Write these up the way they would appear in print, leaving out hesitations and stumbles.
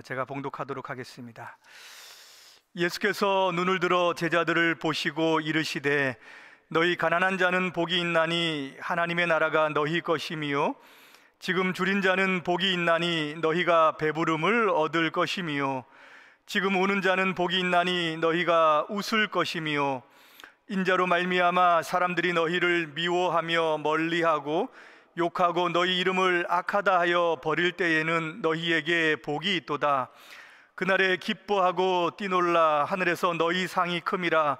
제가 봉독하도록 하겠습니다. 예수께서 눈을 들어 제자들을 보시고 이르시되 너희 가난한 자는 복이 있나니 하나님의 나라가 너희 것이미요 지금 줄인 자는 복이 있나니 너희가 배부름을 얻을 것이미요 지금 우는 자는 복이 있나니 너희가 웃을 것이미요 인자로 말미암아 사람들이 너희를 미워하며 멀리하고 욕하고 너희 이름을 악하다 하여 버릴 때에는 너희에게 복이 있도다. 그날에 기뻐하고 뛰놀라 하늘에서 너희 상이 큼이라.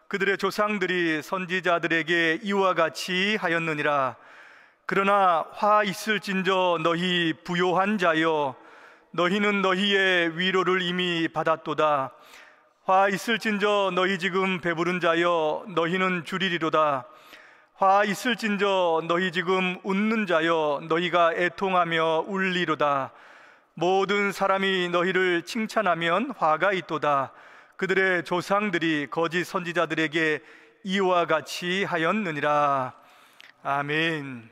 그들의 조상들이 선지자들에게 이와 같이 하였느니라. 그러나 화 있을진저 너희 부요한 자여 너희는 너희의 위로를 이미 받았도다. 화 있을진저 너희 지금 배부른 자여 너희는 줄이리로다. 화 있을진저 너희 지금 웃는 자여 너희가 애통하며 울리로다. 모든 사람이 너희를 칭찬하면 화가 있도다. 그들의 조상들이 거짓 선지자들에게 이와 같이 하였느니라. 아멘.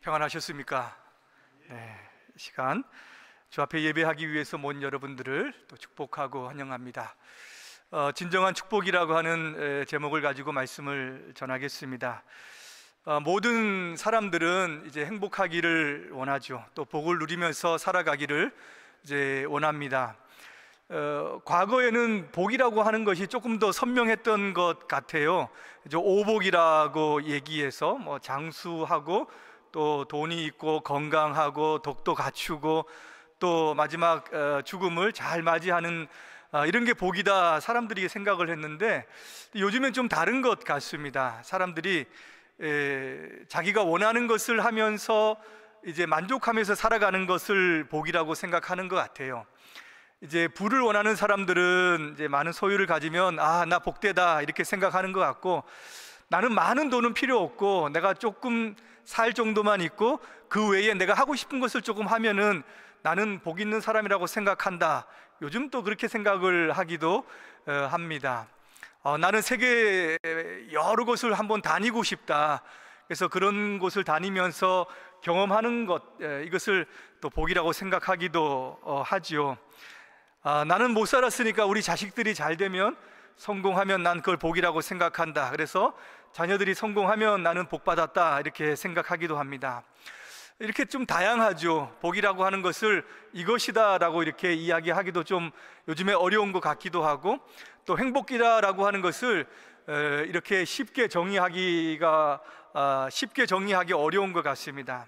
평안하셨습니까? 네, 시간 주 앞에 예배하기 위해서 모인 여러분들을 또 축복하고 환영합니다. 진정한 축복이라고 하는 제목을 가지고 말씀을 전하겠습니다. 모든 사람들은 이제 행복하기를 원하죠. 또 복을 누리면서 살아가기를 이제 원합니다. 과거에는 복이라고 하는 것이 조금 더 선명했던 것 같아요. 이제 오복이라고 얘기해서 뭐 장수하고 또 돈이 있고 건강하고 덕도 갖추고 또 마지막 죽음을 잘 맞이하는 이런 게 복이다 사람들이 생각을 했는데 요즘엔 좀 다른 것 같습니다. 사람들이 자기가 원하는 것을 하면서 이제 만족하면서 살아가는 것을 복이라고 생각하는 것 같아요. 이제 부를 원하는 사람들은 이제 많은 소유를 가지면 나 복되다 이렇게 생각하는 것 같고, 나는 많은 돈은 필요 없고 내가 조금 살 정도만 있고 그 외에 내가 하고 싶은 것을 조금 하면은 나는 복 있는 사람이라고 생각한다. 요즘 또 그렇게 생각을 하기도 합니다. 나는 세계 여러 곳을 한번 다니고 싶다. 그래서 그런 곳을 다니면서 경험하는 것, 이것을 또 복이라고 생각하기도 하지요. 나는 못 살았으니까 우리 자식들이 잘 되면 성공하면 난 그걸 복이라고 생각한다. 그래서 자녀들이 성공하면 나는 복 받았다 이렇게 생각하기도 합니다. 이렇게 좀 다양하죠. 복이라고 하는 것을 이것이다 라고 이렇게 이야기하기도 좀 요즘에 어려운 것 같기도 하고, 또 행복이라고 하는 것을 이렇게 쉽게 정의하기 어려운 것 같습니다.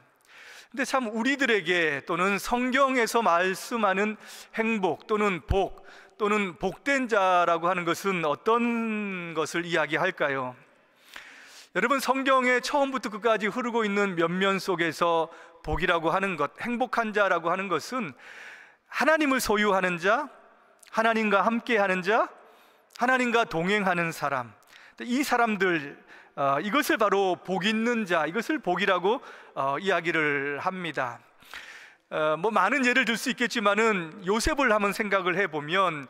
근데 참 우리들에게 또는 성경에서 말씀하는 행복 또는 복 또는 복된 자라고 하는 것은 어떤 것을 이야기할까요? 여러분, 성경에 처음부터 끝까지 흐르고 있는 면면 속에서 복이라고 하는 것, 행복한 자라고 하는 것은 하나님을 소유하는 자, 하나님과 함께하는 자, 하나님과 동행하는 사람, 이 사람들, 이것을 바로 복 있는 자, 이것을 복이라고 이야기를 합니다. 뭐 많은 예를 들 수 있겠지만은 요셉을 한번 생각을 해보면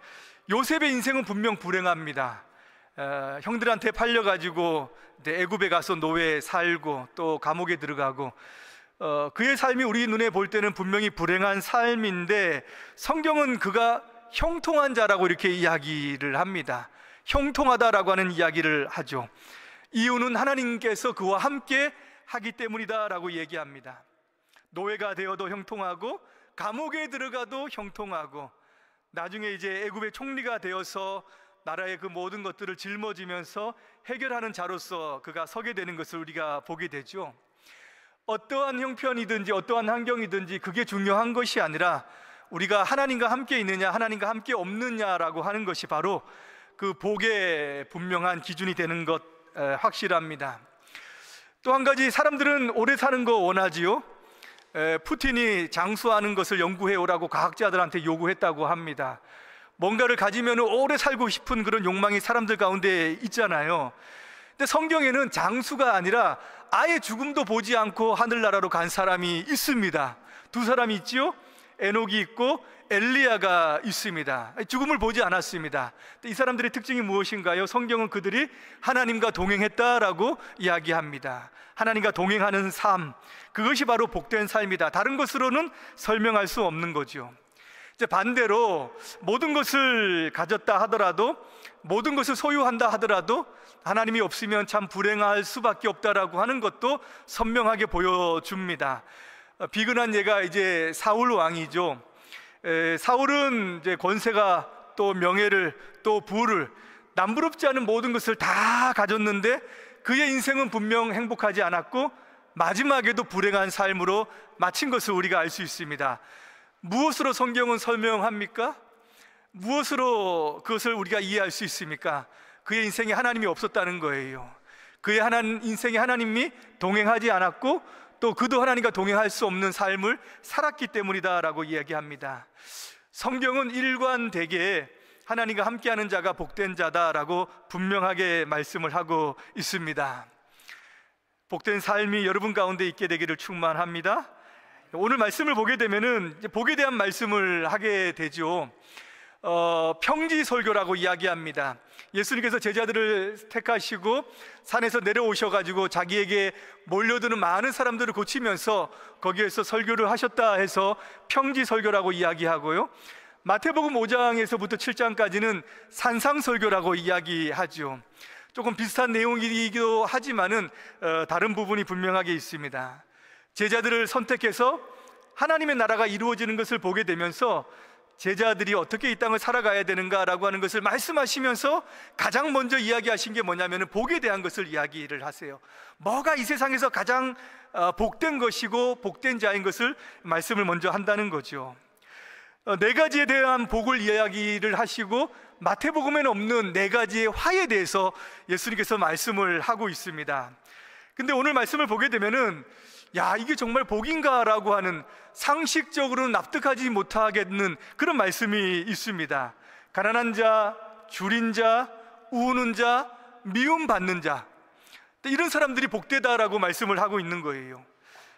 요셉의 인생은 분명 불행합니다. 형들한테 팔려가지고 애굽에 가서 노예에 살고 또 감옥에 들어가고, 그의 삶이 우리 눈에 볼 때는 분명히 불행한 삶인데 성경은 그가 형통한 자라고 이렇게 이야기를 합니다. 형통하다라고 하는 이야기를 하죠. 이유는 하나님께서 그와 함께 하기 때문이다 라고 얘기합니다. 노예가 되어도 형통하고 감옥에 들어가도 형통하고 나중에 이제 애굽의 총리가 되어서 나라의 그 모든 것들을 짊어지면서 해결하는 자로서 그가 서게 되는 것을 우리가 보게 되죠. 어떠한 형편이든지 어떠한 환경이든지 그게 중요한 것이 아니라 우리가 하나님과 함께 있느냐 하나님과 함께 없느냐라고 하는 것이 바로 그 복의 분명한 기준이 되는 것 확실합니다. 또 한 가지, 사람들은 오래 사는 거 원하지요. 푸틴이 장수하는 것을 연구해 오라고 과학자들한테 요구했다고 합니다. 뭔가를 가지면 오래 살고 싶은 그런 욕망이 사람들 가운데 있잖아요. 근데 성경에는 장수가 아니라 아예 죽음도 보지 않고 하늘나라로 간 사람이 있습니다. 두 사람이 있지요. 에녹이 있고 엘리야가 있습니다. 죽음을 보지 않았습니다. 이 사람들의 특징이 무엇인가요? 성경은 그들이 하나님과 동행했다라고 이야기합니다. 하나님과 동행하는 삶, 그것이 바로 복된 삶이다. 다른 것으로는 설명할 수 없는 거죠. 이제 반대로 모든 것을 가졌다 하더라도, 모든 것을 소유한다 하더라도 하나님이 없으면 참 불행할 수밖에 없다라고 하는 것도 선명하게 보여줍니다. 비근한 예가 이제 사울 왕이죠. 사울은 이제 권세가, 또 명예를, 또 부를, 남부럽지 않은 모든 것을 다 가졌는데 그의 인생은 분명 행복하지 않았고 마지막에도 불행한 삶으로 마친 것을 우리가 알 수 있습니다. 무엇으로 성경은 설명합니까? 무엇으로 그것을 우리가 이해할 수 있습니까? 그의 인생에 하나님이 없었다는 거예요. 그의 인생에 하나님이 동행하지 않았고 또 그도 하나님과 동행할 수 없는 삶을 살았기 때문이다라고 이야기합니다. 성경은 일관되게 하나님과 함께하는 자가 복된 자다라고 분명하게 말씀을 하고 있습니다. 복된 삶이 여러분 가운데 있게 되기를 축원합니다. 오늘 말씀을 보게 되면은 복에 대한 말씀을 하게 되죠. 평지설교라고 이야기합니다. 예수님께서 제자들을 택하시고 산에서 내려오셔가지고 자기에게 몰려드는 많은 사람들을 고치면서 거기에서 설교를 하셨다 해서 평지설교라고 이야기하고요, 마태복음 5장에서부터 7장까지는 산상설교라고 이야기하죠. 조금 비슷한 내용이기도 하지만은 다른 부분이 분명하게 있습니다. 제자들을 선택해서 하나님의 나라가 이루어지는 것을 보게 되면서 제자들이 어떻게 이 땅을 살아가야 되는가라고 하는 것을 말씀하시면서 가장 먼저 이야기하신 게 뭐냐면 복에 대한 것을 이야기를 하세요. 뭐가 이 세상에서 가장 복된 것이고 복된 자인 것을 말씀을 먼저 한다는 거죠. 네 가지에 대한 복을 이야기를 하시고 마태복음에는 없는 네 가지의 화에 대해서 예수님께서 말씀을 하고 있습니다. 근데 오늘 말씀을 보게 되면은 야, 이게 정말 복인가라고 하는, 상식적으로는 납득하지 못하겠는 그런 말씀이 있습니다. 가난한 자, 줄인 자, 우는 자, 미움받는 자, 이런 사람들이 복되다라고 말씀을 하고 있는 거예요.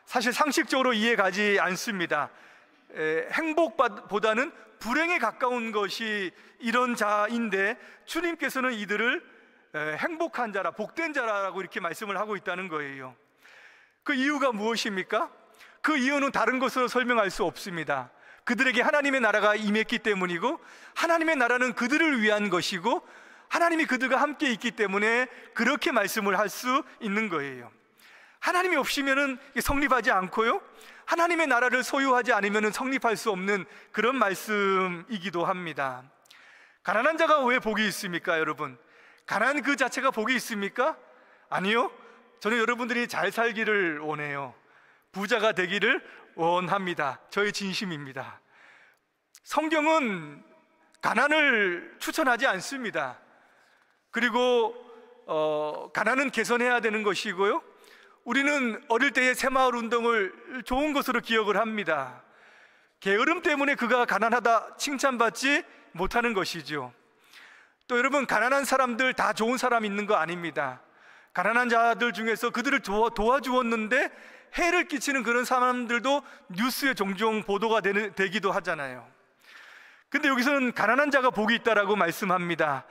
사실 상식적으로 이해가지 않습니다. 행복보다는 불행에 가까운 것이 이런 자인데 주님께서는 이들을 행복한 자라, 복된 자라고 이렇게 말씀을 하고 있다는 거예요. 그 이유가 무엇입니까? 그 이유는 다른 것으로 설명할 수 없습니다. 그들에게 하나님의 나라가 임했기 때문이고, 하나님의 나라는 그들을 위한 것이고, 하나님이 그들과 함께 있기 때문에 그렇게 말씀을 할 수 있는 거예요. 하나님이 없으면 성립하지 않고요, 하나님의 나라를 소유하지 않으면 성립할 수 없는 그런 말씀이기도 합니다. 가난한 자가 왜 복이 있습니까, 여러분? 가난 그 자체가 복이 있습니까? 아니요. 저는 여러분들이 잘 살기를 원해요. 부자가 되기를 원합니다. 저의 진심입니다. 성경은 가난을 추천하지 않습니다. 그리고 가난은 개선해야 되는 것이고요, 우리는 어릴 때의 새마을 운동을 좋은 것으로 기억을 합니다. 게으름 때문에 그가 가난하다 칭찬받지 못하는 것이죠. 또 여러분, 가난한 사람들 다 좋은 사람 있는 거 아닙니다. 가난한 자들 중에서 그들을 도와주었는데 해를 끼치는 그런 사람들도 뉴스에 종종 보도가 되기도 하잖아요. 근데 여기서는 가난한 자가 복이 있다라고 말씀합니다.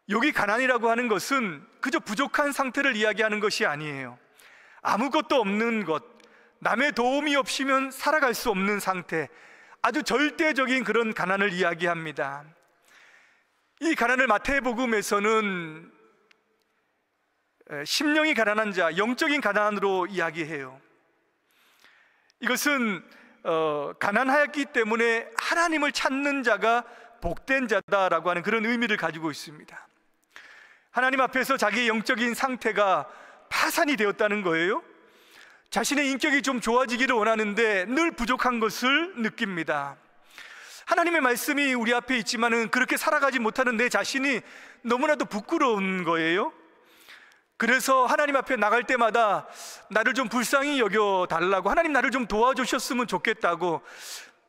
여기 가난이라고 하는 것은 그저 부족한 상태를 이야기하는 것이 아니에요. 아무것도 없는 것, 남의 도움이 없이면 살아갈 수 없는 상태, 아주 절대적인 그런 가난을 이야기합니다. 이 가난을 마태복음에서는 심령이 가난한 자, 영적인 가난으로 이야기해요. 이것은 가난하였기 때문에 하나님을 찾는 자가 복된 자다라고 하는 그런 의미를 가지고 있습니다. 하나님 앞에서 자기의 영적인 상태가 파산이 되었다는 거예요. 자신의 인격이 좀 좋아지기를 원하는데 늘 부족한 것을 느낍니다. 하나님의 말씀이 우리 앞에 있지만은 그렇게 살아가지 못하는 내 자신이 너무나도 부끄러운 거예요. 그래서 하나님 앞에 나갈 때마다 나를 좀 불쌍히 여겨달라고, 하나님 나를 좀 도와주셨으면 좋겠다고,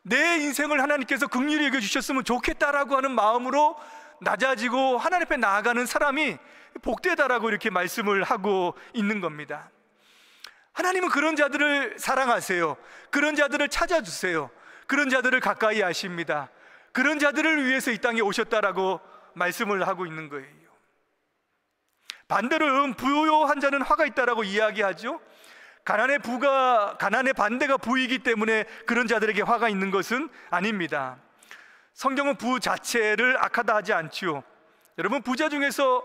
내 인생을 하나님께서 긍휼히 여겨주셨으면 좋겠다라고 하는 마음으로 낮아지고 하나님 앞에 나아가는 사람이 복되다라고 이렇게 말씀을 하고 있는 겁니다. 하나님은 그런 자들을 사랑하세요. 그런 자들을 찾아주세요. 그런 자들을 가까이 하십니다. 그런 자들을 위해서 이 땅에 오셨다라고 말씀을 하고 있는 거예요. 반대로 부요한 자는 화가 있다라고 이야기하죠. 가난의 반대가 부이기 때문에 그런 자들에게 화가 있는 것은 아닙니다. 성경은 부 자체를 악하다 하지 않지요. 여러분, 부자 중에서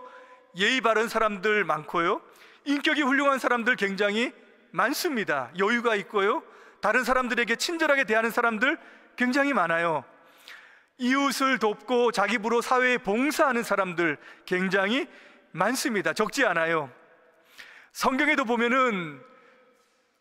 예의 바른 사람들 많고요, 인격이 훌륭한 사람들 굉장히 많습니다. 여유가 있고요, 다른 사람들에게 친절하게 대하는 사람들 굉장히 많아요. 이웃을 돕고 자기 부로 사회에 봉사하는 사람들 굉장히 많습니다. 적지 않아요. 성경에도 보면은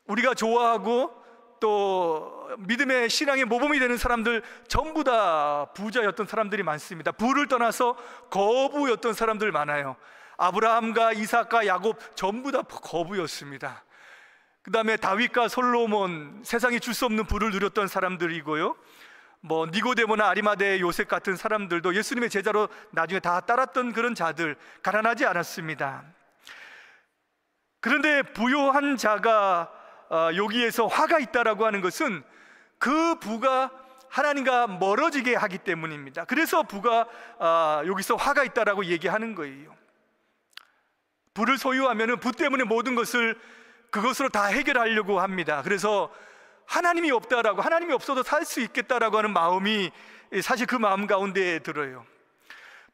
우리가 좋아하고 또 믿음의 신앙의 모범이 되는 사람들 전부 다 부자였던 사람들이 많습니다. 부를 떠나서 거부였던 사람들 많아요. 아브라함과 이삭과 야곱 전부 다 거부였습니다. 그 다음에 다윗과 솔로몬, 세상이 줄 수 없는 부를 누렸던 사람들이고요, 니고데모나 아리마대 요셉 같은 사람들도 예수님의 제자로 나중에 다 따랐던 그런 자들, 가난하지 않았습니다. 그런데 부요한 자가 여기에서 화가 있다라고 하는 것은 그 부가 하나님과 멀어지게 하기 때문입니다. 그래서 부가 여기서 화가 있다라고 얘기하는 거예요. 부를 소유하면 부 때문에 모든 것을 그것으로 다 해결하려고 합니다. 그래서 하나님이 없다라고, 하나님이 없어도 살 수 있겠다라고 하는 마음이 사실 그 마음 가운데 들어요.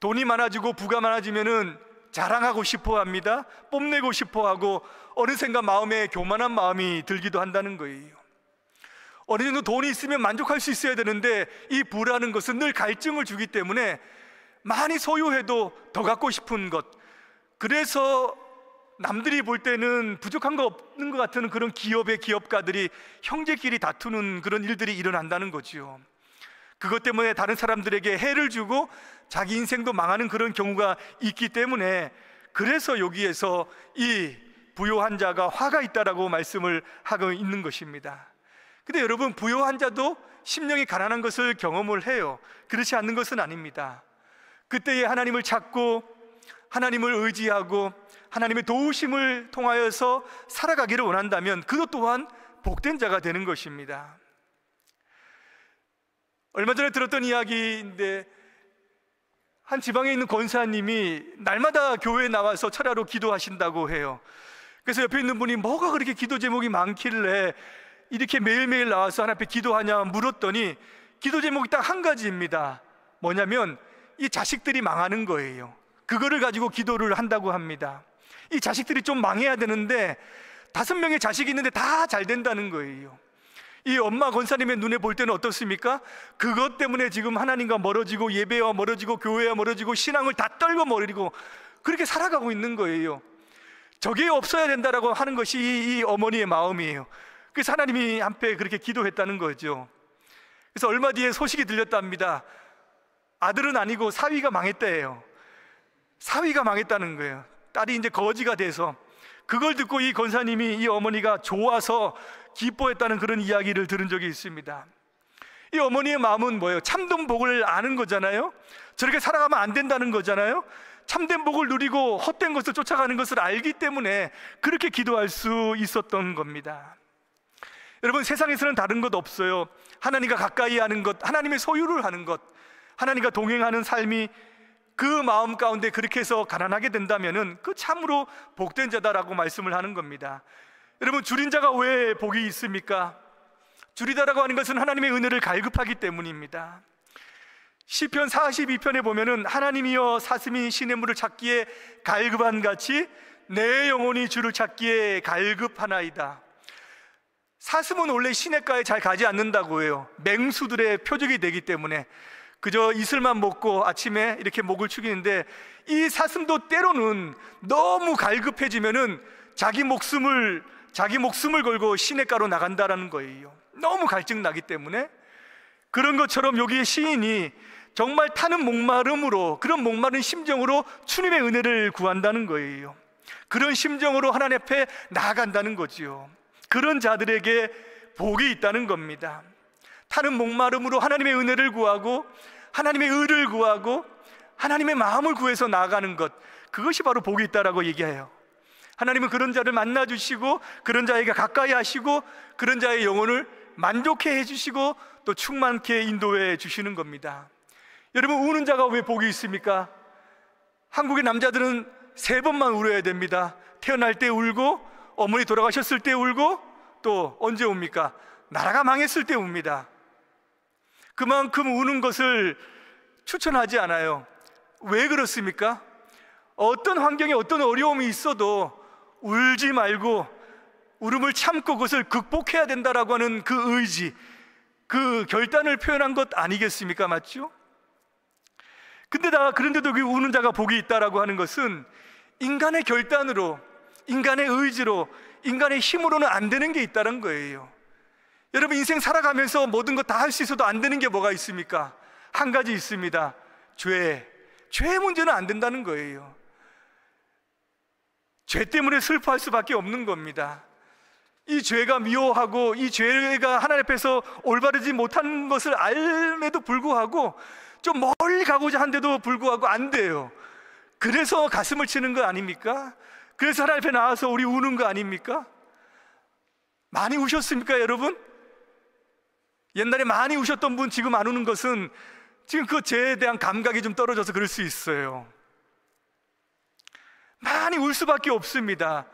돈이 많아지고 부가 많아지면은 자랑하고 싶어 합니다. 뽐내고 싶어 하고 어느샌가 마음에 교만한 마음이 들기도 한다는 거예요. 어느 정도 돈이 있으면 만족할 수 있어야 되는데 이 부라는 것은 늘 갈증을 주기 때문에 많이 소유해도 더 갖고 싶은 것, 그래서 남들이 볼 때는 부족한 거 없는 것 같은 그런 기업의 기업가들이 형제끼리 다투는 그런 일들이 일어난다는 거죠. 그것 때문에 다른 사람들에게 해를 주고 자기 인생도 망하는 그런 경우가 있기 때문에, 그래서 여기에서 이 부요한 자가 화가 있다라고 말씀을 하고 있는 것입니다. 근데 여러분, 부요한 자도 심령이 가난한 것을 경험을 해요. 그렇지 않는 것은 아닙니다. 그때에 하나님을 찾고 하나님을 의지하고 하나님의 도우심을 통하여서 살아가기를 원한다면 그것 또한 복된 자가 되는 것입니다. 얼마 전에 들었던 이야기인데, 한 지방에 있는 권사님이 날마다 교회에 나와서 철야로 기도하신다고 해요. 그래서 옆에 있는 분이 뭐가 그렇게 기도 제목이 많길래 이렇게 매일매일 나와서 하나님 앞에 기도하냐 물었더니 기도 제목이 딱 한 가지입니다. 뭐냐면 이 자식들이 망하는 거예요. 그거를 가지고 기도를 한다고 합니다. 이 자식들이 좀 망해야 되는데 5명의 자식이 있는데 다 잘 된다는 거예요. 이 엄마 권사님의 눈에 볼 때는 어떻습니까? 그것 때문에 지금 하나님과 멀어지고 예배와 멀어지고 교회와 멀어지고 신앙을 다 떨고 멀어지고 그렇게 살아가고 있는 거예요. 저게 없어야 된다라고 하는 것이 이 어머니의 마음이에요. 그래서 하나님이 앞에 그렇게 기도했다는 거죠. 그래서 얼마 뒤에 소식이 들렸답니다. 아들은 아니고 사위가 망했대요. 사위가 망했다는 거예요. 딸이 이제 거지가 돼서. 그걸 듣고 이 권사님이, 이 어머니가 좋아서 기뻐했다는 그런 이야기를 들은 적이 있습니다. 이 어머니의 마음은 뭐예요? 참된 복을 아는 거잖아요. 저렇게 살아가면 안 된다는 거잖아요. 참된 복을 누리고 헛된 것을 쫓아가는 것을 알기 때문에 그렇게 기도할 수 있었던 겁니다. 여러분, 세상에서는 다른 것 없어요. 하나님과 가까이 하는 것, 하나님의 소유를 하는 것, 하나님과 동행하는 삶이 그 마음 가운데 그렇게 해서 가난하게 된다면은 그 참으로 복된 자다라고 말씀을 하는 겁니다. 여러분, 줄인 자가 왜 복이 있습니까? 줄이다라고 하는 것은 하나님의 은혜를 갈급하기 때문입니다. 시편 42편에 보면은 하나님이여 사슴이 시냇물을 찾기에 갈급한 같이 내 영혼이 주를 찾기에 갈급하나이다. 사슴은 원래 시냇가에 잘 가지 않는다고 해요. 맹수들의 표적이 되기 때문에 그저 이슬만 먹고 아침에 이렇게 목을 축이는데, 이 사슴도 때로는 너무 갈급해지면은 자기 목숨을 걸고 시냇가로 나간다라는 거예요. 너무 갈증 나기 때문에. 그런 것처럼 여기에 시인이 정말 타는 목마름으로, 그런 목마른 심정으로 주님의 은혜를 구한다는 거예요. 그런 심정으로 하나님 앞에 나아간다는 거지요. 그런 자들에게 복이 있다는 겁니다. 타는 목마름으로 하나님의 은혜를 구하고 하나님의 의를 구하고 하나님의 마음을 구해서 나아가는 것, 그것이 바로 복이 있다라고 얘기해요. 하나님은 그런 자를 만나주시고 그런 자에게 가까이 하시고 그런 자의 영혼을 만족해 해주시고 또 충만케 인도해 주시는 겁니다. 여러분, 우는 자가 왜 복이 있습니까? 한국의 남자들은 3번만 울어야 됩니다. 태어날 때 울고, 어머니 돌아가셨을 때 울고, 또 언제 웁니까? 나라가 망했을 때 웁니다. 그만큼 우는 것을 추천하지 않아요. 왜 그렇습니까? 어떤 환경에 어떤 어려움이 있어도 울지 말고 울음을 참고 그것을 극복해야 된다라고 하는 그 의지, 그 결단을 표현한 것 아니겠습니까? 맞죠? 그런데도 그 우는 자가 복이 있다라고 하는 것은 인간의 결단으로, 인간의 의지로, 인간의 힘으로는 안 되는 게 있다는 거예요. 여러분, 인생 살아가면서 모든 것 다 할 수 있어도 안 되는 게 뭐가 있습니까? 한 가지 있습니다. 죄의 문제는 안 된다는 거예요. 죄 때문에 슬퍼할 수밖에 없는 겁니다. 이 죄가 미워하고 이 죄가 하나님 앞에서 올바르지 못한 것을 알면도 불구하고 좀 멀리 가고자 한데도 불구하고 안 돼요. 그래서 가슴을 치는 거 아닙니까? 그래서 하나님 앞에 나와서 우리 우는 거 아닙니까? 많이 우셨습니까, 여러분? 옛날에 많이 우셨던 분 지금 안 우는 것은 지금 그 죄에 대한 감각이 좀 떨어져서 그럴 수 있어요. 많이 울 수밖에 없습니다.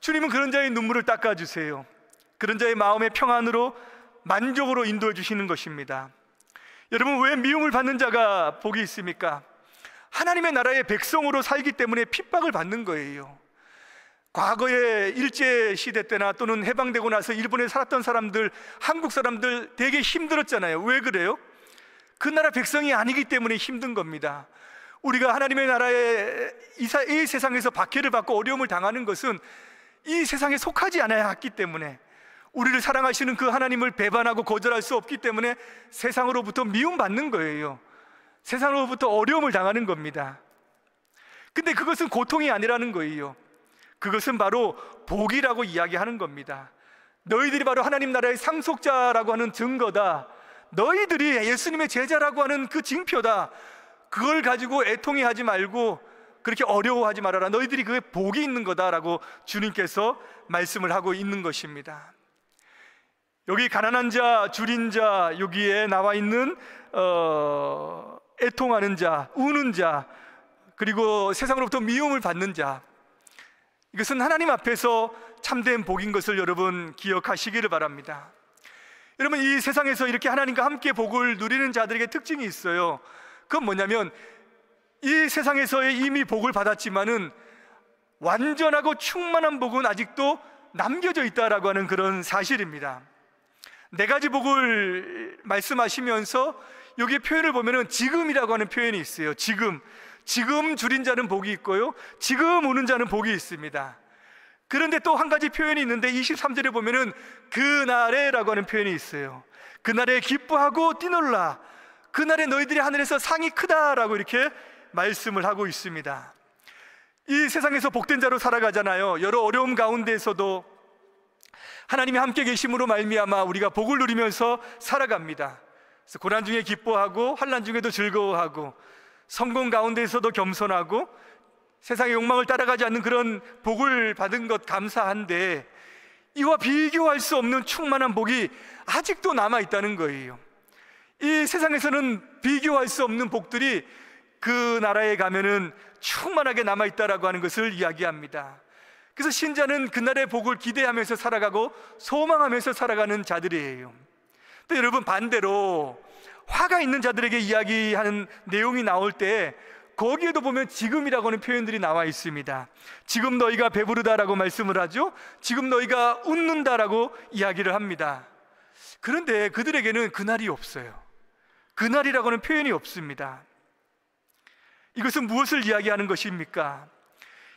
주님은 그런 자의 눈물을 닦아주세요. 그런 자의 마음의 평안으로 만족으로 인도해 주시는 것입니다. 여러분, 왜 미움을 받는 자가 복이 있습니까? 하나님의 나라의 백성으로 살기 때문에 핍박을 받는 거예요. 과거에 일제시대 때나 또는 해방되고 나서 일본에 살았던 사람들, 한국 사람들 되게 힘들었잖아요. 왜 그래요? 그 나라 백성이 아니기 때문에 힘든 겁니다. 우리가 하나님의 나라에 이 세상에서 박해를 받고 어려움을 당하는 것은 이 세상에 속하지 않아야 했기 때문에, 우리를 사랑하시는 그 하나님을 배반하고 거절할 수 없기 때문에 세상으로부터 미움받는 거예요. 세상으로부터 어려움을 당하는 겁니다. 근데 그것은 고통이 아니라는 거예요. 그것은 바로 복이라고 이야기하는 겁니다. 너희들이 바로 하나님 나라의 상속자라고 하는 증거다. 너희들이 예수님의 제자라고 하는 그 징표다. 그걸 가지고 애통해하지 말고 그렇게 어려워하지 말아라. 너희들이 그게 복이 있는 거다라고 주님께서 말씀을 하고 있는 것입니다. 여기 가난한 자, 줄인 자, 여기에 나와 있는 애통하는 자, 우는 자, 그리고 세상으로부터 미움을 받는 자, 이것은 하나님 앞에서 참된 복인 것을 여러분 기억하시기를 바랍니다. 여러분, 이 세상에서 이렇게 하나님과 함께 복을 누리는 자들에게 특징이 있어요. 그건 뭐냐면, 이 세상에서의 이미 복을 받았지만은 완전하고 충만한 복은 아직도 남겨져 있다라고 하는 그런 사실입니다. 4가지 복을 말씀하시면서 여기 표현을 보면은 지금이라고 하는 표현이 있어요. 지금 줄인 자는 복이 있고요, 지금 우는 자는 복이 있습니다. 그런데 또 한 가지 표현이 있는데 23절에 보면은 그날에라고 하는 표현이 있어요. 그날에 기뻐하고 뛰놀라, 그날에 너희들이 하늘에서 상이 크다라고 이렇게 말씀을 하고 있습니다. 이 세상에서 복된 자로 살아가잖아요. 여러 어려움 가운데에서도 하나님이 함께 계심으로 말미암아 우리가 복을 누리면서 살아갑니다. 그래서 고난 중에 기뻐하고 환난 중에도 즐거워하고 성공 가운데에서도 겸손하고 세상의 욕망을 따라가지 않는 그런 복을 받은 것 감사한데, 이와 비교할 수 없는 충만한 복이 아직도 남아있다는 거예요. 이 세상에서는 비교할 수 없는 복들이 그 나라에 가면은 충만하게 남아있다라고 하는 것을 이야기합니다. 그래서 신자는 그날의 복을 기대하면서 살아가고 소망하면서 살아가는 자들이에요. 또 여러분, 반대로 화가 있는 자들에게 이야기하는 내용이 나올 때 거기에도 보면 지금이라고 하는 표현들이 나와 있습니다. 지금 너희가 배부르다라고 말씀을 하죠. 지금 너희가 웃는다라고 이야기를 합니다. 그런데 그들에게는 그날이 없어요. 그날이라고 하는 표현이 없습니다. 이것은 무엇을 이야기하는 것입니까?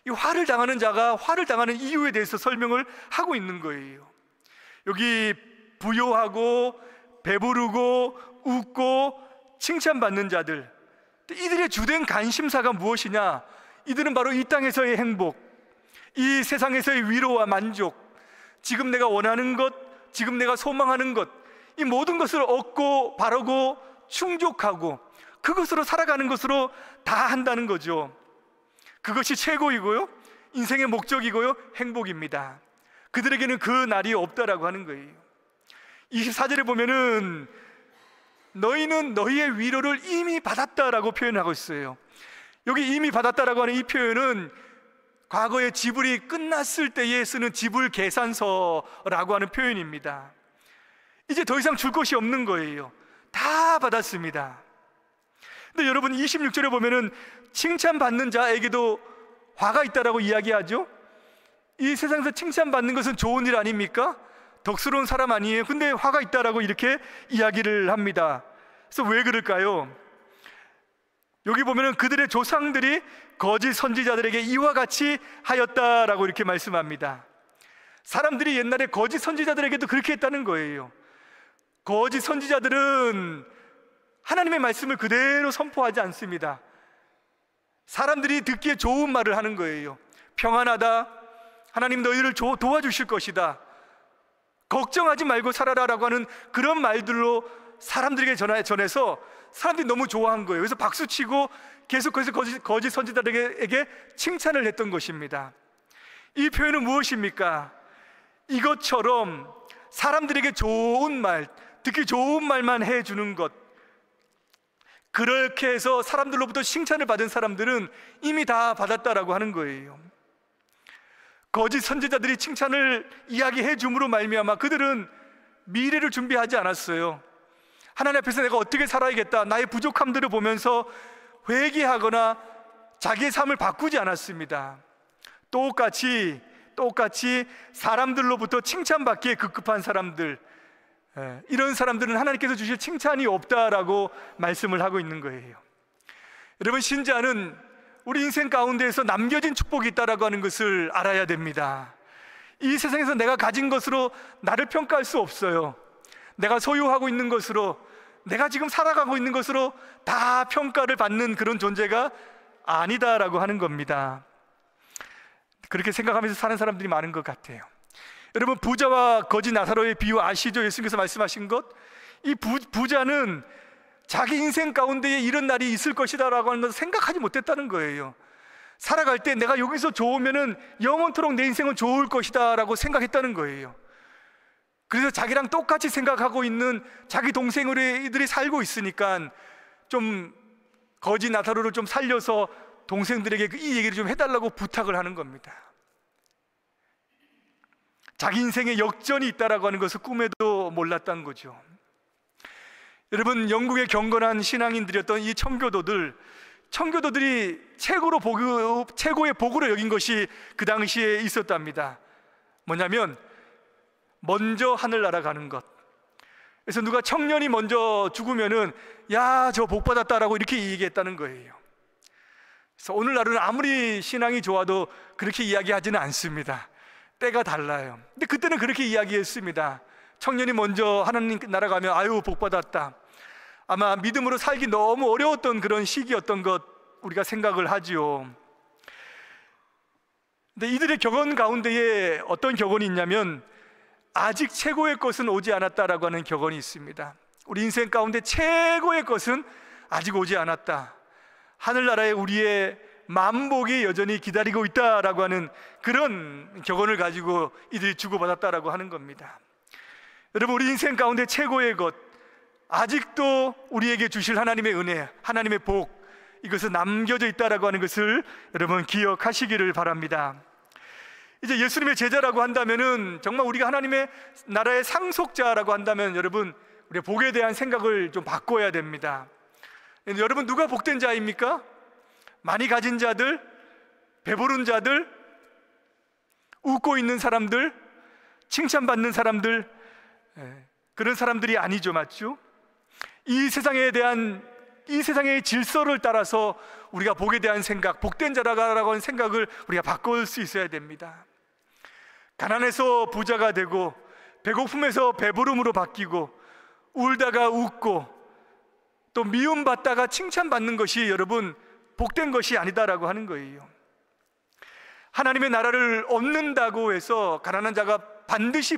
이 화를 당하는 자가 화를 당하는 이유에 대해서 설명을 하고 있는 거예요. 여기 부요하고 배부르고 웃고 칭찬받는 자들, 이들의 주된 관심사가 무엇이냐? 이들은 바로 이 땅에서의 행복, 이 세상에서의 위로와 만족, 지금 내가 원하는 것, 지금 내가 소망하는 것, 이 모든 것을 얻고 바르고 충족하고 그것으로 살아가는 것으로 다 한다는 거죠. 그것이 최고이고요, 인생의 목적이고요, 행복입니다. 그들에게는 그 날이 없다라고 하는 거예요. 24절에 보면은 너희는 너희의 위로를 이미 받았다라고 표현하고 있어요. 여기 이미 받았다라고 하는 이 표현은 과거에 지불이 끝났을 때에 쓰는 지불 계산서라고 하는 표현입니다. 이제 더 이상 줄 것이 없는 거예요. 다 받았습니다. 근데 여러분 26절에 보면은 칭찬받는 자에게도 화가 있다라고 이야기하죠. 이 세상에서 칭찬받는 것은 좋은 일 아닙니까? 덕스러운 사람 아니에요? 근데 화가 있다라고 이렇게 이야기를 합니다. 그래서 왜 그럴까요? 여기 보면은 그들의 조상들이 거짓 선지자들에게 이와 같이 하였다라고 이렇게 말씀합니다. 사람들이 옛날에 거짓 선지자들에게도 그렇게 했다는 거예요. 거짓 선지자들은 하나님의 말씀을 그대로 선포하지 않습니다. 사람들이 듣기에 좋은 말을 하는 거예요. 평안하다, 하나님 너희를 도와주실 것이다, 걱정하지 말고 살아라라고 하는 그런 말들로 사람들에게 전해서 사람들이 너무 좋아한 거예요. 그래서 박수치고 계속해서 거짓 선지자들에게 칭찬을 했던 것입니다. 이 표현은 무엇입니까? 이것처럼 사람들에게 좋은 말, 듣기 좋은 말만 해주는 것, 그렇게 해서 사람들로부터 칭찬을 받은 사람들은 이미 다 받았다라고 하는 거예요. 거짓 선지자들이 칭찬을 이야기해 줌으로 말미암아 그들은 미래를 준비하지 않았어요. 하나님 앞에서 내가 어떻게 살아야겠다, 나의 부족함들을 보면서 회개하거나 자기의 삶을 바꾸지 않았습니다. 똑같이 사람들로부터 칭찬받기에 급급한 사람들, 이런 사람들은 하나님께서 주실 칭찬이 없다라고 말씀을 하고 있는 거예요. 여러분, 신자는 우리 인생 가운데에서 남겨진 축복이 있다라고 하는 것을 알아야 됩니다. 이 세상에서 내가 가진 것으로 나를 평가할 수 없어요. 내가 소유하고 있는 것으로, 내가 지금 살아가고 있는 것으로 다 평가를 받는 그런 존재가 아니다라고 하는 겁니다. 그렇게 생각하면서 사는 사람들이 많은 것 같아요. 여러분, 부자와 거지 나사로의 비유 아시죠? 예수님께서 말씀하신 것, 이 부자는 자기 인생 가운데에 이런 날이 있을 것이다 라고 하는 것을 생각하지 못했다는 거예요. 살아갈 때 내가 여기서 좋으면은 영원토록 내 인생은 좋을 것이다 라고 생각했다는 거예요. 그래서 자기랑 똑같이 생각하고 있는 자기 동생들이 살고 있으니까 좀 거지 나사로를 좀 살려서 동생들에게 이 얘기를 좀 해달라고 부탁을 하는 겁니다. 자기 인생에 역전이 있다라고 하는 것을 꿈에도 몰랐던 거죠. 여러분, 영국의 경건한 신앙인들이었던 이 청교도들이 최고의 복으로 여긴 것이 그 당시에 있었답니다. 뭐냐면 먼저 하늘나라 가는 것. 그래서 누가 청년이 먼저 죽으면은 야, 저 복 받았다라고 이렇게 얘기했다는 거예요. 그래서 오늘날은 아무리 신앙이 좋아도 그렇게 이야기하지는 않습니다. 때가 달라요. 근데 그때는 그렇게 이야기했습니다. 청년이 먼저 하나님 나라 가면 아유, 복 받았다. 아마 믿음으로 살기 너무 어려웠던 그런 시기였던 것 우리가 생각을 하지요. 근데 이들의 격언 가운데에 어떤 격언이 있냐면 아직 최고의 것은 오지 않았다라고 하는 격언이 있습니다. 우리 인생 가운데 최고의 것은 아직 오지 않았다. 하늘나라에 우리의 만복이 여전히 기다리고 있다라고 하는 그런 격언을 가지고 이들이 주고받았다라고 하는 겁니다. 여러분, 우리 인생 가운데 최고의 것, 아직도 우리에게 주실 하나님의 은혜, 하나님의 복, 이것은 남겨져 있다라고 하는 것을 여러분 기억하시기를 바랍니다. 이제 예수님의 제자라고 한다면은 정말 우리가 하나님의 나라의 상속자라고 한다면 여러분, 우리의 복에 대한 생각을 좀 바꿔야 됩니다. 여러분, 누가 복된 자입니까? 많이 가진 자들, 배부른 자들, 웃고 있는 사람들, 칭찬받는 사람들, 그런 사람들이 아니죠, 맞죠? 이 세상의 질서를 따라서 우리가 복에 대한 생각, 복된 자라고 하는 생각을 우리가 바꿀 수 있어야 됩니다. 가난해서 부자가 되고 배고픔에서 배부름으로 바뀌고 울다가 웃고 또 미움받다가 칭찬받는 것이 여러분 복된 것이 아니다라고 하는 거예요. 하나님의 나라를 얻는다고 해서 가난한 자가 반드시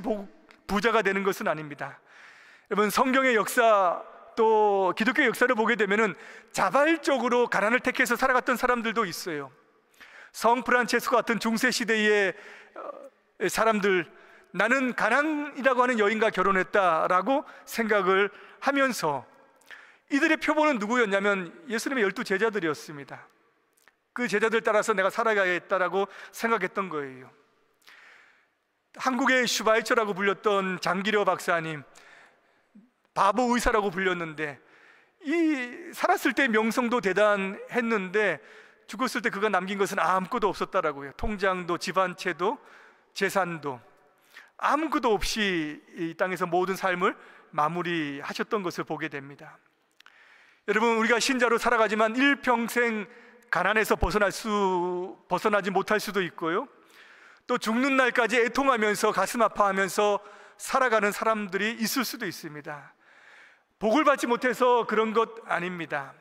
부자가 되는 것은 아닙니다. 여러분, 성경의 역사 또 기독교의 역사를 보게 되면은 자발적으로 가난을 택해서 살아갔던 사람들도 있어요. 성 프란체스코 같은 중세 시대의 사람들, 나는 가난이라고 하는 여인과 결혼했다라고 생각을 하면서, 이들의 표본은 누구였냐면 예수님의 12 제자들이었습니다. 그 제자들 따라서 내가 살아가야겠다라고 생각했던 거예요. 한국의 슈바이처라고 불렸던 장기려 박사님, 바보 의사라고 불렸는데, 이 살았을 때 명성도 대단했는데 죽었을 때 그가 남긴 것은 아무것도 없었다라고요. 통장도 집안채도 재산도 아무것도 없이 이 땅에서 모든 삶을 마무리하셨던 것을 보게 됩니다. 여러분, 우리가 신자로 살아가지만 일평생 가난에서 벗어나지 못할 수도 있고요, 또 죽는 날까지 애통하면서 가슴 아파하면서 살아가는 사람들이 있을 수도 있습니다. 복을 받지 못해서 그런 것 아닙니다.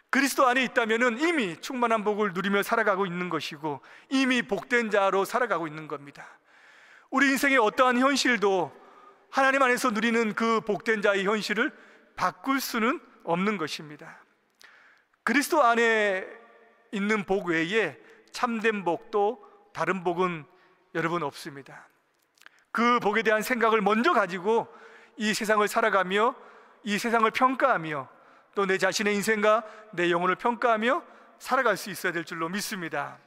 그리스도 안에 있다면 이미 충만한 복을 누리며 살아가고 있는 것이고, 이미 복된 자로 살아가고 있는 겁니다. 우리 인생의 어떠한 현실도 하나님 안에서 누리는 그 복된 자의 현실을 바꿀 수는 없는 것입니다. 그리스도 안에 있는 복 외에 참된 복도 다른 복은 여러분 없습니다. 그 복에 대한 생각을 먼저 가지고 이 세상을 살아가며 이 세상을 평가하며 또 내 자신의 인생과 내 영혼을 평가하며 살아갈 수 있어야 될 줄로 믿습니다.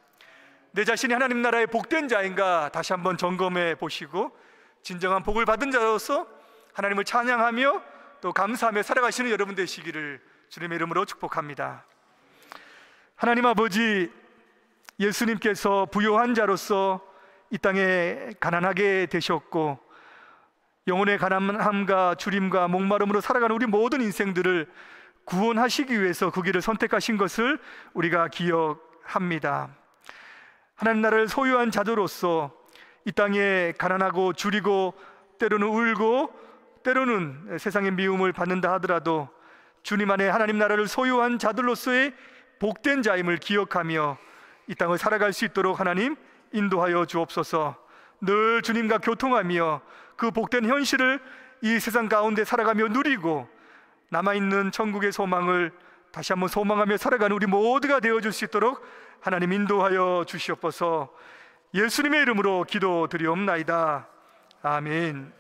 내 자신이 하나님 나라의 복된 자인가 다시 한번 점검해 보시고, 진정한 복을 받은 자로서 하나님을 찬양하며 또 감사하며 살아가시는 여러분 되시기를 주님의 이름으로 축복합니다. 하나님 아버지, 예수님께서 부요한 자로서 이 땅에 가난하게 되셨고, 영혼의 가난함과 주림과 목마름으로 살아가는 우리 모든 인생들을 구원하시기 위해서 그 길을 선택하신 것을 우리가 기억합니다. 하나님 나라를 소유한 자들로서 이 땅에 가난하고 주리고 때로는 울고 때로는 세상의 미움을 받는다 하더라도 주님 안에 하나님 나라를 소유한 자들로서의 복된 자임을 기억하며 이 땅을 살아갈 수 있도록 하나님 인도하여 주옵소서. 늘 주님과 교통하며 그 복된 현실을 이 세상 가운데 살아가며 누리고 남아있는 천국의 소망을 다시 한번 소망하며 살아가는 우리 모두가 되어줄 수 있도록 하나님 인도하여 주시옵소서. 예수님의 이름으로 기도드리옵나이다. 아멘.